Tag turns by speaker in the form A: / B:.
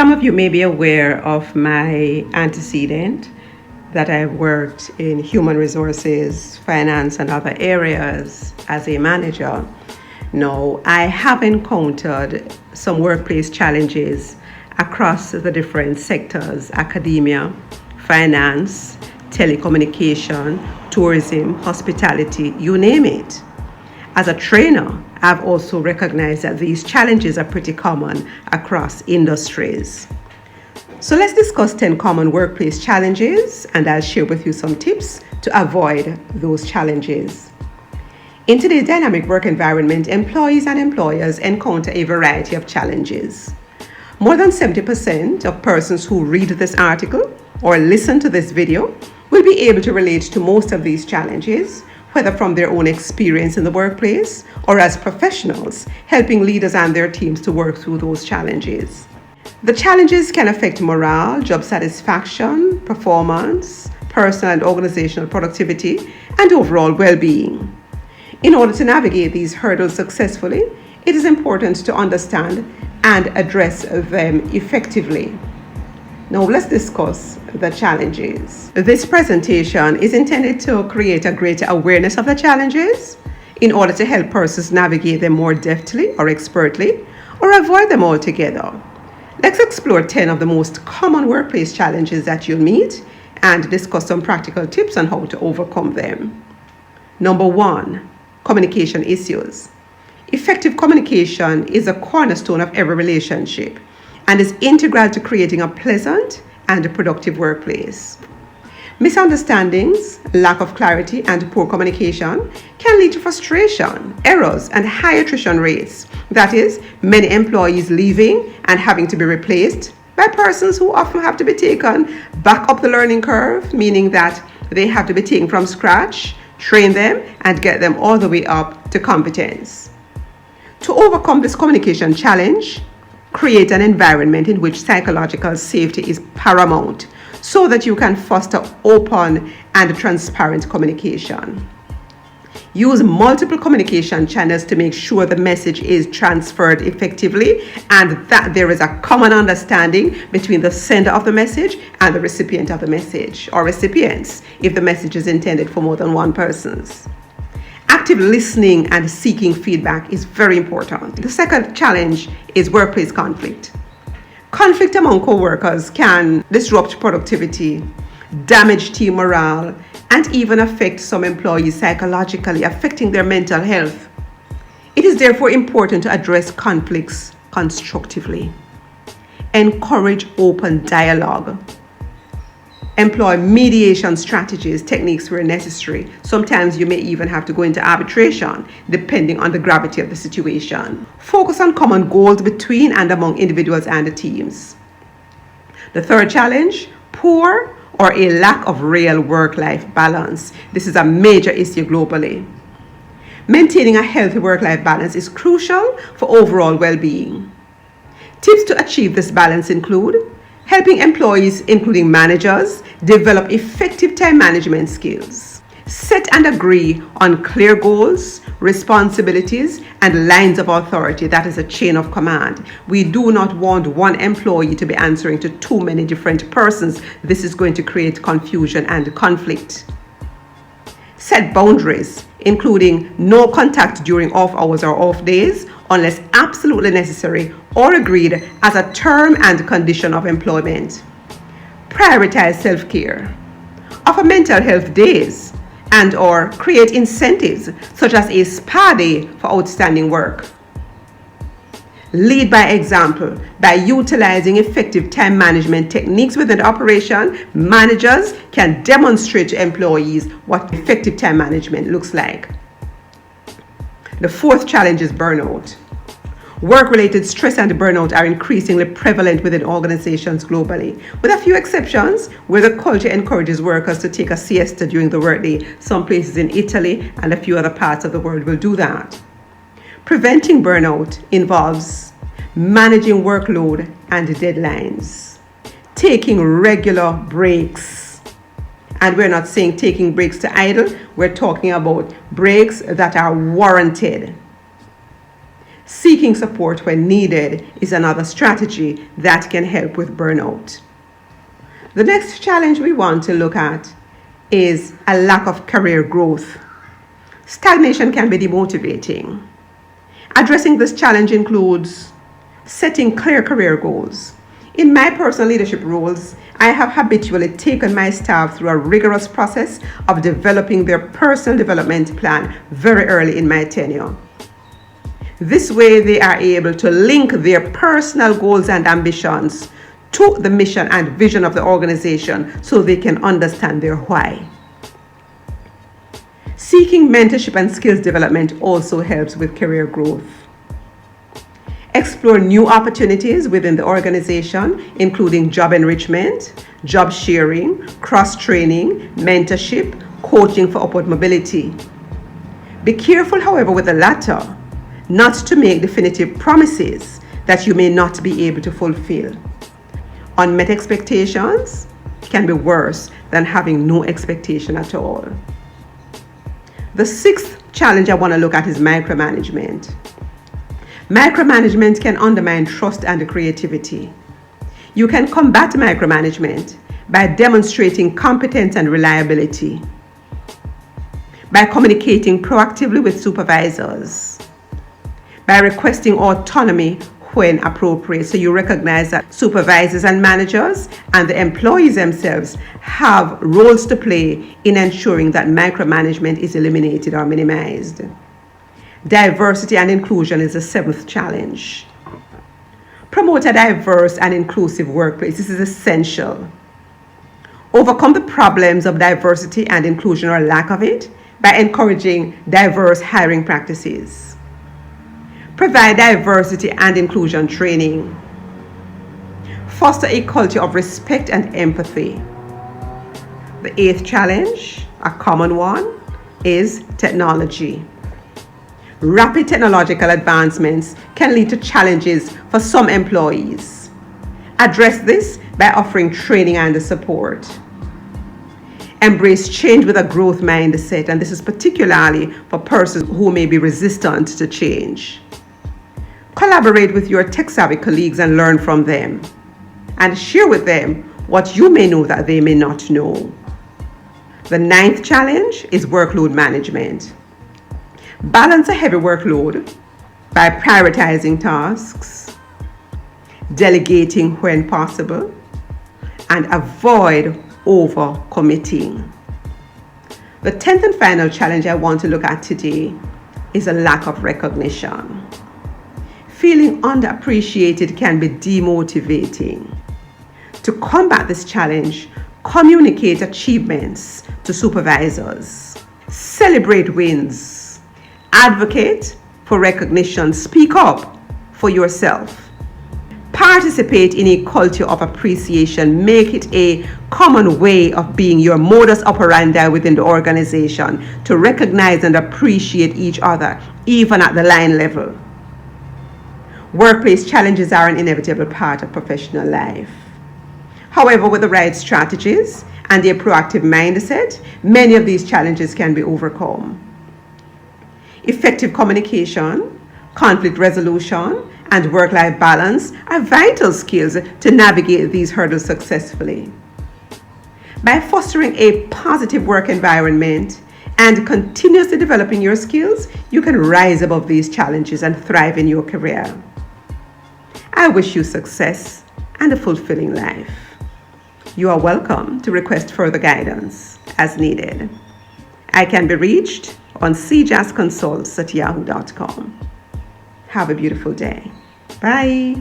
A: Some of you may be aware of my antecedent that I've worked in human resources, finance, and other areas as a manager. Now, I have encountered some workplace challenges across the different sectors: academia, finance, telecommunication, tourism, hospitality, you name it. As a trainer, I've also recognized that these challenges are pretty common across industries. So let's discuss 10 common workplace challenges, and I'll share with you some tips to avoid those challenges. In today's dynamic work environment, employees and employers encounter a variety of challenges. More than 70% of persons who read this article or listen to this video will be able to relate to most of these challenges, whether from their own experience in the workplace or as professionals, helping leaders and their teams to work through those challenges. The challenges can affect morale, job satisfaction, performance, personal and organizational productivity, and overall well-being. In order to navigate these hurdles successfully, it is important to understand and address them effectively. Now let's discuss the challenges. This presentation is intended to create a greater awareness of the challenges in order to help persons navigate them more deftly or expertly, or avoid them altogether. Let's explore 10 of the most common workplace challenges that you'll meet and discuss some practical tips on how to overcome them. Number 1, communication issues. Effective communication is a cornerstone of every relationship and is integral to creating a pleasant and productive workplace. Misunderstandings, lack of clarity, and poor communication can lead to frustration, errors, and high attrition rates. That is, many employees leaving and having to be replaced by persons who often have to be taken back up the learning curve, meaning that they have to be taken from scratch, train them, and get them all the way up to competence. To overcome this communication challenge, create an environment in which psychological safety is paramount so that you can foster open and transparent communication. Use multiple communication channels to make sure the message is transferred effectively and that there is a common understanding between the sender of the message and the recipient of the message, or recipients if the message is intended for more than one person's. Active listening and seeking feedback is very important. The second challenge is workplace conflict. Conflict among co-workers can disrupt productivity, damage team morale, and even affect some employees psychologically, affecting their mental health. It is therefore important to address conflicts constructively. Encourage open dialogue. Employ mediation strategies, techniques where necessary. Sometimes you may even have to go into arbitration, depending on the gravity of the situation. Focus on common goals between and among individuals and teams. The third challenge, poor or a lack of real work-life balance. This is a major issue globally. Maintaining a healthy work-life balance is crucial for overall well-being. Tips to achieve this balance include helping employees, including managers, develop effective time management skills. Set and agree on clear goals, responsibilities, and lines of authority. That is a chain of command. We do not want one employee to be answering to too many different persons. This is going to create confusion and conflict. Set boundaries, including no contact during off hours or off days, unless absolutely necessary or agreed as a term and condition of employment. Prioritize self-care. Offer mental health days and/or create incentives such as a spa day for outstanding work. Lead by example. By utilizing effective time management techniques within the operation, managers can demonstrate to employees what effective time management looks like. The fourth challenge is burnout. Work-related stress and burnout are increasingly prevalent within organizations globally, with a few exceptions where the culture encourages workers to take a siesta during the workday. Some places in Italy and a few other parts of the world will do that. Preventing burnout involves managing workload and deadlines, taking regular breaks. And we're not saying taking breaks to idle, we're talking about breaks that are warranted. Seeking support when needed is another strategy that can help with burnout. The next challenge we want to look at is a lack of career growth. Stagnation can be demotivating. Addressing this challenge includes setting clear career goals. In my personal leadership roles, I have habitually taken my staff through a rigorous process of developing their personal development plan very early in my tenure. This way, they are able to link their personal goals and ambitions to the mission and vision of the organization so they can understand their why. Seeking mentorship and skills development also helps with career growth. Explore new opportunities within the organization, including job enrichment, job sharing, cross-training, mentorship, coaching for upward mobility. Be careful, however, with the latter, not to make definitive promises that you may not be able to fulfill. Unmet expectations can be worse than having no expectation at all. The sixth challenge I want to look at is micromanagement. Micromanagement can undermine trust and creativity. You can combat micromanagement by demonstrating competence and reliability, by communicating proactively with supervisors, by requesting autonomy when appropriate. So you recognize that supervisors and managers and the employees themselves have roles to play in ensuring that micromanagement is eliminated or minimized. Diversity and inclusion is the seventh challenge. Promote a diverse and inclusive workplace. This is essential. Overcome the problems of diversity and inclusion or lack of it by encouraging diverse hiring practices. Provide diversity and inclusion training. Foster a culture of respect and empathy. The eighth challenge, a common one, is technology. Rapid technological advancements can lead to challenges for some employees. Address this by offering training and support. Embrace change with a growth mindset, and this is particularly for persons who may be resistant to change. Collaborate with your tech-savvy colleagues and learn from them, and share with them what you may know that they may not know. The ninth challenge is workload management. Balance a heavy workload by prioritizing tasks, delegating when possible, and avoid overcommitting. The 10th and final challenge I want to look at today is a lack of recognition. Feeling underappreciated can be demotivating. To combat this challenge, communicate achievements to supervisors, celebrate wins, advocate for recognition, speak up for yourself. Participate in a culture of appreciation. Make it a common way of being, your modus operandi within the organization, to recognize and appreciate each other, even at the line level. Workplace challenges are an inevitable part of professional life. However, with the right strategies and a proactive mindset, many of these challenges can be overcome. Effective communication, conflict resolution, and work-life balance are vital skills to navigate these hurdles successfully. By fostering a positive work environment and continuously developing your skills, you can rise above these challenges and thrive in your career. I wish you success and a fulfilling life. You are welcome to request further guidance as needed. I can be reached on cjazzconsults@yahoo.com. Have a beautiful day. Bye.